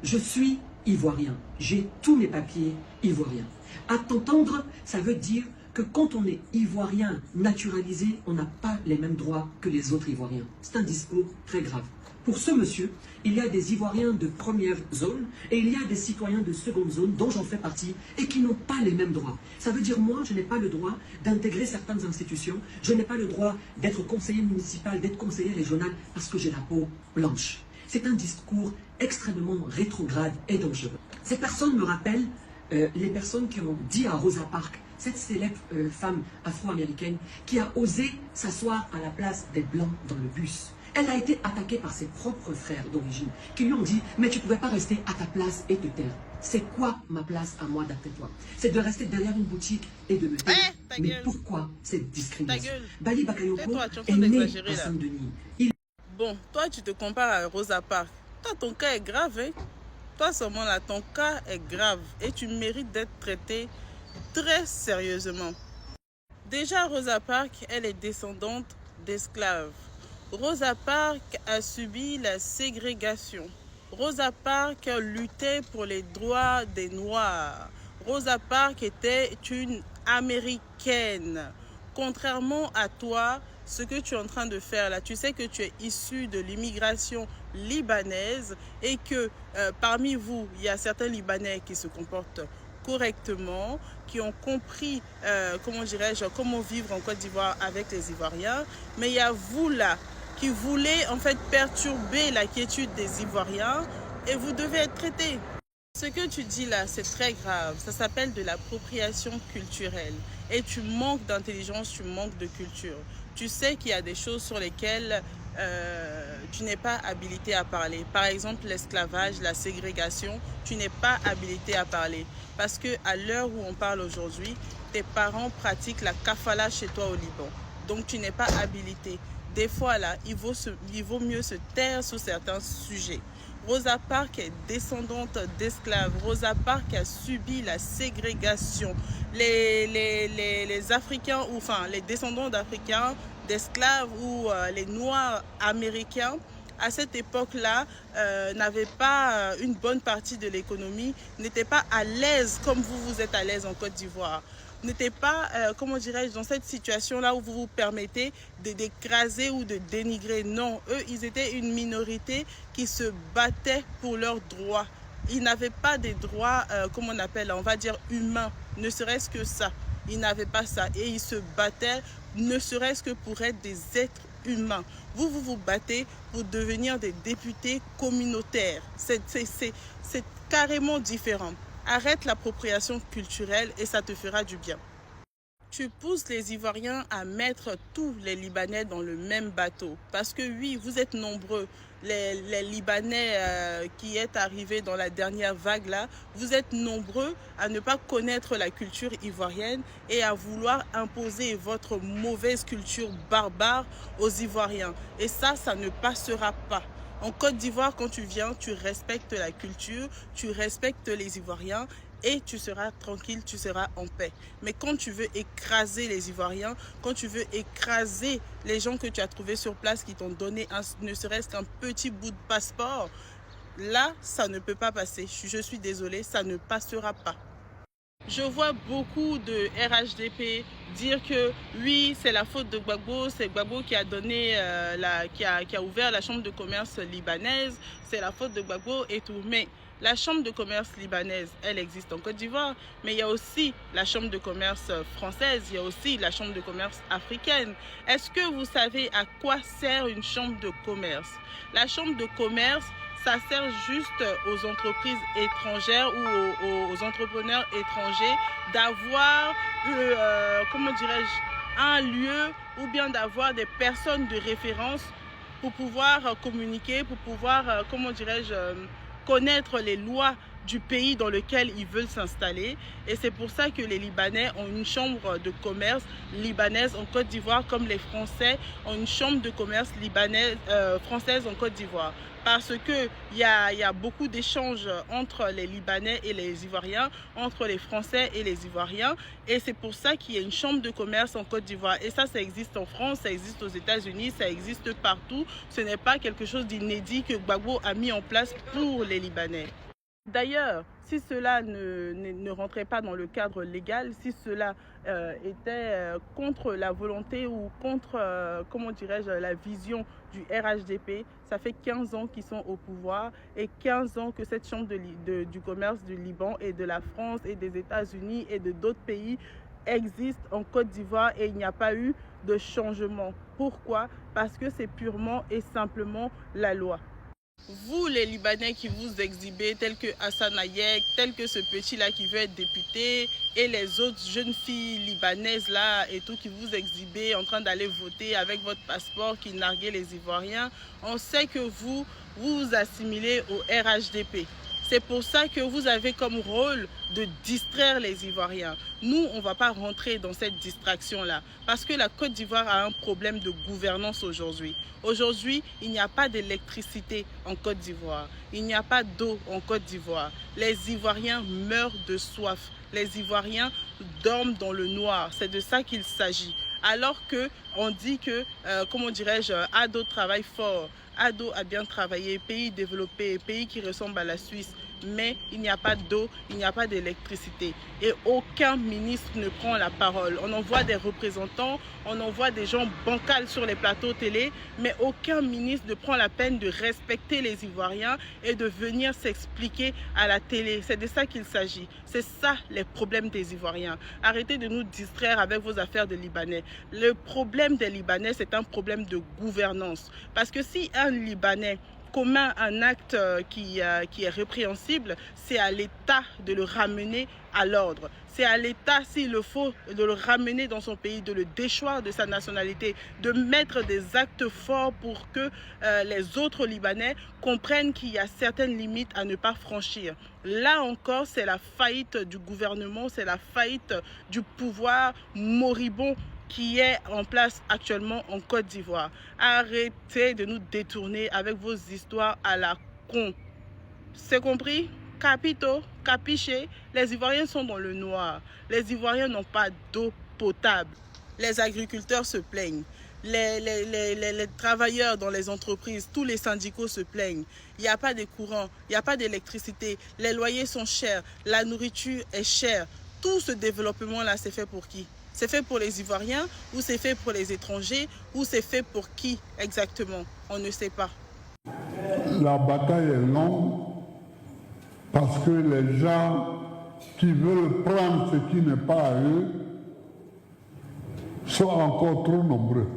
Je suis ivoirien. J'ai tous mes papiers ivoiriens. À t'entendre, ça veut dire que quand on est ivoirien naturalisé, on n'a pas les mêmes droits que les autres ivoiriens. C'est un discours très grave. Pour ce monsieur, il y a des Ivoiriens de première zone et il y a des citoyens de seconde zone dont j'en fais partie et qui n'ont pas les mêmes droits. Ça veut dire moi, je n'ai pas le droit d'intégrer certaines institutions, je n'ai pas le droit d'être conseiller municipal, d'être conseiller régional parce que j'ai la peau blanche. C'est un discours extrêmement rétrograde et dangereux. Ces personnes me rappellent les personnes qui ont dit à Rosa Parks, cette célèbre femme afro-américaine qui a osé s'asseoir à la place des Blancs dans le bus. Elle a été attaquée par ses propres frères d'origine qui lui ont dit « Mais tu ne pouvais pas rester à ta place et te taire. C'est quoi ma place à moi d'après toi? C'est de rester derrière une boutique et de me taire. Mais pourquoi cette discrimination ?» Bali Bakayoko est né à Saint-Denis. Bon, toi tu te compares à Rosa Parks. Toi ton cas est grave, hein? Toi seulement là, ton cas est grave et tu mérites d'être traité très sérieusement. Déjà Rosa Parks, elle est descendante d'esclaves. Rosa Parks a subi la ségrégation. Rosa Parks luttait pour les droits des Noirs. Rosa Parks était une Américaine. Contrairement à toi, ce que tu es en train de faire là, tu sais que tu es issu de l'immigration libanaise et que parmi vous, il y a certains Libanais qui se comportent correctement, qui ont compris, comment dirais-je, comment vivre en Côte d'Ivoire avec les Ivoiriens. Mais il y a vous là, qui voulez en fait perturber la quiétude des Ivoiriens et vous devez être traité. Ce que tu dis là, c'est très grave. Ça s'appelle de l'appropriation culturelle. Et tu manques d'intelligence, tu manques de culture. Tu sais qu'il y a des choses sur lesquelles tu n'es pas habilité à parler. Par exemple, l'esclavage, la ségrégation, tu n'es pas habilité à parler. Parce qu'à l'heure où on parle aujourd'hui, tes parents pratiquent la kafala chez toi au Liban. Donc tu n'es pas habilité. Des fois là, il vaut mieux se taire sur certains sujets. Rosa Parks est descendante d'esclaves. Rosa Parks a subi la ségrégation. Les Africains, ou enfin les descendants d'Africains, d'esclaves ou les Noirs américains, à cette époque-là, n'avaient pas une bonne partie de l'économie, n'étaient pas à l'aise comme vous êtes à l'aise en Côte d'Ivoire. N'était pas, comment dirais-je, dans cette situation-là où vous vous permettez d'écraser ou de dénigrer. Non, eux, ils étaient une minorité qui se battait pour leurs droits. Ils n'avaient pas des droits, comment on appelle, on va dire humains, ne serait-ce que ça. Ils n'avaient pas ça et ils se battaient, ne serait-ce que pour être des êtres humains. Vous vous battez pour devenir des députés communautaires. C'est carrément différent. Arrête l'appropriation culturelle et ça te fera du bien. Tu pousses les Ivoiriens à mettre tous les Libanais dans le même bateau. Parce que oui, vous êtes nombreux. Les Libanais qui est arrivés dans la dernière vague là, vous êtes nombreux à ne pas connaître la culture ivoirienne et à vouloir imposer votre mauvaise culture barbare aux Ivoiriens. Et ça ne passera pas. En Côte d'Ivoire, quand tu viens, tu respectes la culture, tu respectes les Ivoiriens et tu seras tranquille, tu seras en paix. Mais quand tu veux écraser les Ivoiriens, quand tu veux écraser les gens que tu as trouvés sur place qui t'ont donné ne serait-ce qu'un petit bout de passeport, là, ça ne peut pas passer. Je suis désolée, ça ne passera pas. Je vois beaucoup de RHDP dire que oui, c'est la faute de Gbagbo, c'est Gbagbo qui a donné, qui a ouvert la chambre de commerce libanaise, c'est la faute de Gbagbo et tout. Mais la chambre de commerce libanaise, elle existe en Côte d'Ivoire, mais il y a aussi la chambre de commerce française, il y a aussi la chambre de commerce africaine. Est-ce que vous savez à quoi sert une chambre de commerce? La chambre de commerce, ça sert juste aux entreprises étrangères ou aux entrepreneurs étrangers d'avoir, comment dirais-je, un lieu ou bien d'avoir des personnes de référence pour pouvoir communiquer, pour pouvoir, comment dirais-je, connaître les lois du pays dans lequel ils veulent s'installer. Et c'est pour ça que les Libanais ont une chambre de commerce libanaise en Côte d'Ivoire, comme les Français ont une chambre de commerce libanaise, française en Côte d'Ivoire. Parce qu'il y a beaucoup d'échanges entre les Libanais et les Ivoiriens, entre les Français et les Ivoiriens. Et c'est pour ça qu'il y a une chambre de commerce en Côte d'Ivoire. Et ça existe en France, ça existe aux États-Unis, ça existe partout. Ce n'est pas quelque chose d'inédit que Gbagbo a mis en place pour les Libanais. D'ailleurs, si cela ne rentrait pas dans le cadre légal, si cela était contre la volonté ou contre, comment dirais-je, la vision du RHDP, ça fait 15 ans qu'ils sont au pouvoir et 15 ans que cette chambre du commerce du Liban et de la France et des États-Unis et de d'autres pays existe en Côte d'Ivoire et il n'y a pas eu de changement. Pourquoi? Parce que c'est purement et simplement la loi. Vous, les Libanais qui vous exhibez, tels que Hassan Hayek, tel que ce petit-là qui veut être député, et les autres jeunes filles libanaises là et tout qui vous exhibez en train d'aller voter avec votre passeport qui narguez les Ivoiriens, on sait que vous vous assimilez au RHDP. C'est pour ça que vous avez comme rôle de distraire les Ivoiriens. Nous, on ne va pas rentrer dans cette distraction-là parce que la Côte d'Ivoire a un problème de gouvernance aujourd'hui. Aujourd'hui, il n'y a pas d'électricité en Côte d'Ivoire. Il n'y a pas d'eau en Côte d'Ivoire. Les Ivoiriens meurent de soif. Les Ivoiriens dorment dans le noir. C'est de ça qu'il s'agit. Alors qu'on dit que, comment dirais-je, Ado travaille fort. Ado a bien travaillé, pays développé, pays qui ressemble à la Suisse, mais il n'y a pas d'eau, il n'y a pas d'électricité. Et aucun ministre ne prend la parole. On envoie des représentants, on envoie des gens bancals sur les plateaux télé, mais aucun ministre ne prend la peine de respecter les Ivoiriens et de venir s'expliquer à la télé. C'est de ça qu'il s'agit. C'est ça les problèmes des Ivoiriens. Arrêtez de nous distraire avec vos affaires de Libanais. Le problème des Libanais, c'est un problème de gouvernance. Parce que si un Libanais commet un acte qui est répréhensible, c'est à l'État de le ramener à l'ordre. C'est à l'État, s'il le faut, de le ramener dans son pays, de le déchoir de sa nationalité, de mettre des actes forts pour que les autres Libanais comprennent qu'il y a certaines limites à ne pas franchir. Là encore, c'est la faillite du gouvernement, c'est la faillite du pouvoir moribond qui est en place actuellement en Côte d'Ivoire. Arrêtez de nous détourner avec vos histoires à la con. C'est compris? Capito, capiché, les Ivoiriens sont dans le noir. Les Ivoiriens n'ont pas d'eau potable. Les agriculteurs se plaignent. Les travailleurs dans les entreprises, tous les syndicats se plaignent. Il n'y a pas de courant, il n'y a pas d'électricité, les loyers sont chers, la nourriture est chère. Tout ce développement-là, c'est fait pour qui? C'est fait pour les Ivoiriens ou c'est fait pour les étrangers ou c'est fait pour qui exactement? On ne sait pas. La bataille est longue parce que les gens qui veulent prendre ce qui n'est pas à eux sont encore trop nombreux.